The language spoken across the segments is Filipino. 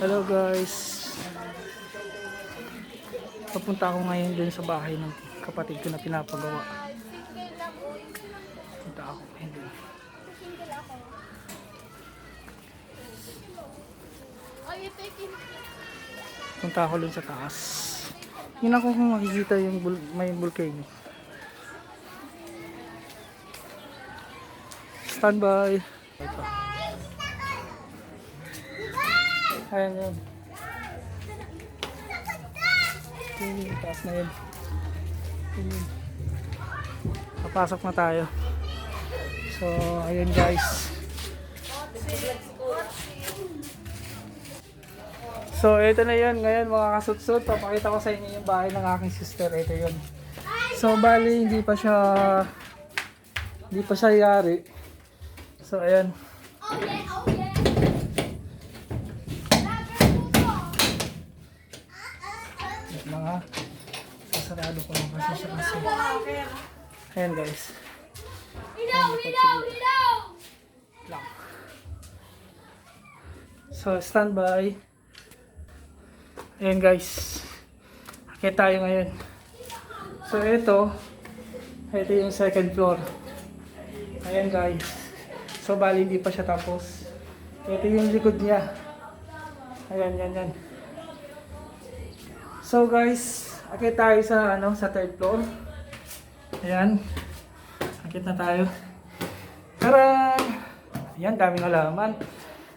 Hello guys, papunta ako ngayon dun sa bahay ng kapatid ko na pinapagawa. Punta ako ngayon dun. Punta ako dun sa taas. Yun ako kung makikita yung may volcano. Standby. Ito. Ayan yun. Yung taas na yun. Papasok na tayo. So, ayun guys. So, ito na yun. Ngayon mga kasutsut, papakita ko sa inyo yung bahay ng aking sister. Ito yun. So, bali, hindi pa siya yari. So, ayan. Mga sasarado ko lang kasi siya kasi. Ayan guys. Lang. So, standby. Ayan guys. Akit tayo ngayon. So, ito yung second floor. Ayan guys. So, bali hindi pa siya tapos. Ito yung likod niya. Ayan, yan. So guys, akit tayo sa sa third floor. Ayan. Akit na tayo. Tara! Ayan, daming halaman.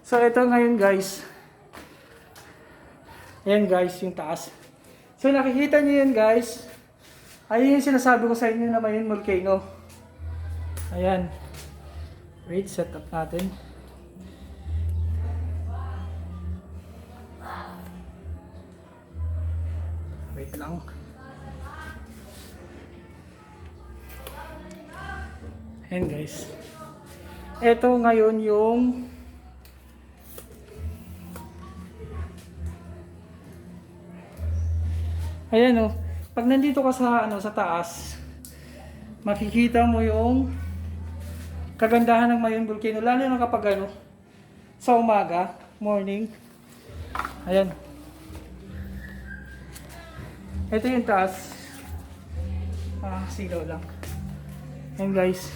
So ito ngayon guys. Ayan guys, yung taas. So nakikita niyo yun guys. Ayun yung sinasabi ko sa inyo na may volcano. Ayan. Wait, set up natin. Wait lang. Ayan guys. Ito ngayon yung ayan oh. Pag nandito ka sa sa taas, makikita mo yung kagandahan ng Mayon Volcano lalo na kapag sa umaga, morning. Ayan. Ito yung taas. Silaw lang. Ayan guys.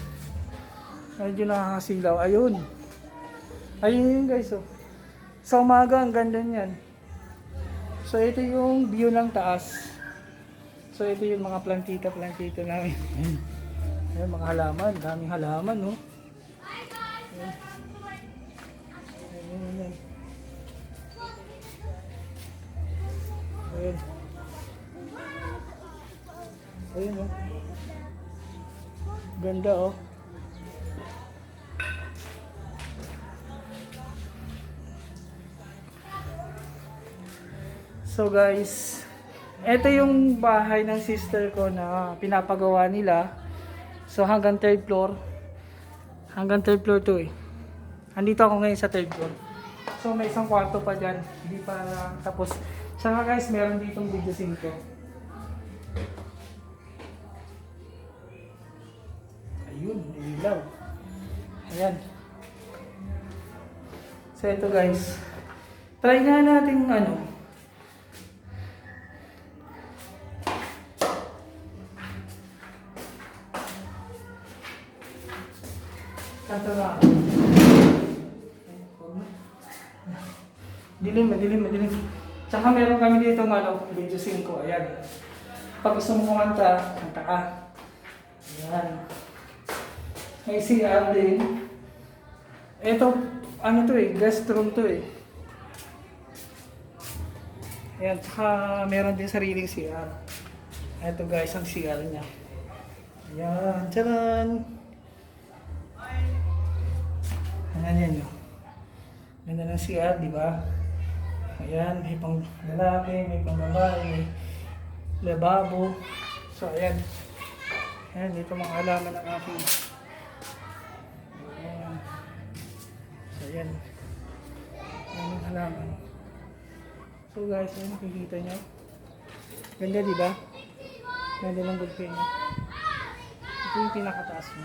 Medyo nakakasilaw. Ayun. Ayun yun guys. Oh. Sa umaga, ang ganda niyan. So ito yung view ng taas. So ito yung mga plantita namin. Ayan, mga halaman. Daming halaman. No? Ayan. Ayan. Ayan. Ayun oh. Ganda oh. So guys, ito yung bahay ng sister ko na pinapagawa nila. So hanggang third floor. Hanggang third floor to eh. Andito ako ngayon sa third floor. So may isang kwarto pa dyan. Hindi pa tapos. Saka guys, meron ditong video 5. Ayun, ilaw. Ayan. So ito guys. Try nga natin Tatara. Madilim. Tsaka meron kami dito video 5. Ayan. Pag gusto mo kumanta, kanta ka. Ayan. May CR din. Ito, to eh, guest room to eh. Ayan, tsaka meron din sariling CR. Ito guys, ang CR niya. Ayan, tcharan! Ayan yun yun. Ganda ng CR, di ba? Ayan, may pang lalaki, may pang babae, may lababo. So ayan. Ayan, dito mga halaman ng aking. Ayan. So ayan. Ayan yung halaman. So guys, ayan, nakikita nyo. Ganda, di ba? Ganda ng volcano. Ito yung pinakataas mo.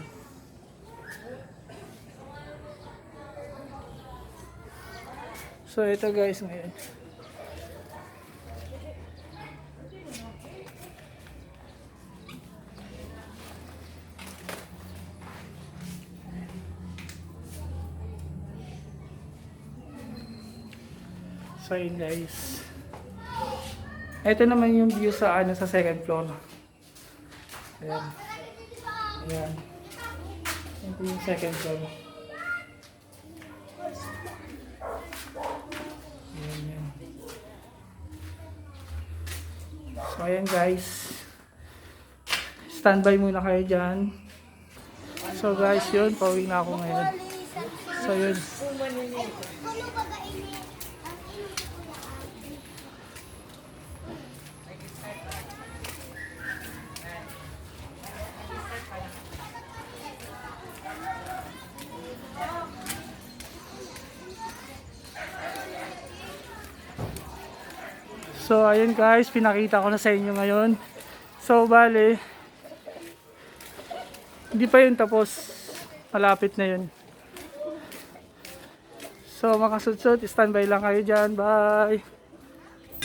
So ito guys ngayon. So yun guys. Ito naman yung view sa ano sa second floor. Ayan. Ayan. Ito yung second floor. Ayan yan. So ayan guys. Standby muna kayo dyan. So guys yun, pauwi na ako ngayon. So yun. So ayun guys, pinakita ko na sa inyo ngayon. So bale, hindi pa yun tapos. Malapit na yun. So makasudsod, standby lang kayo dyan. Bye!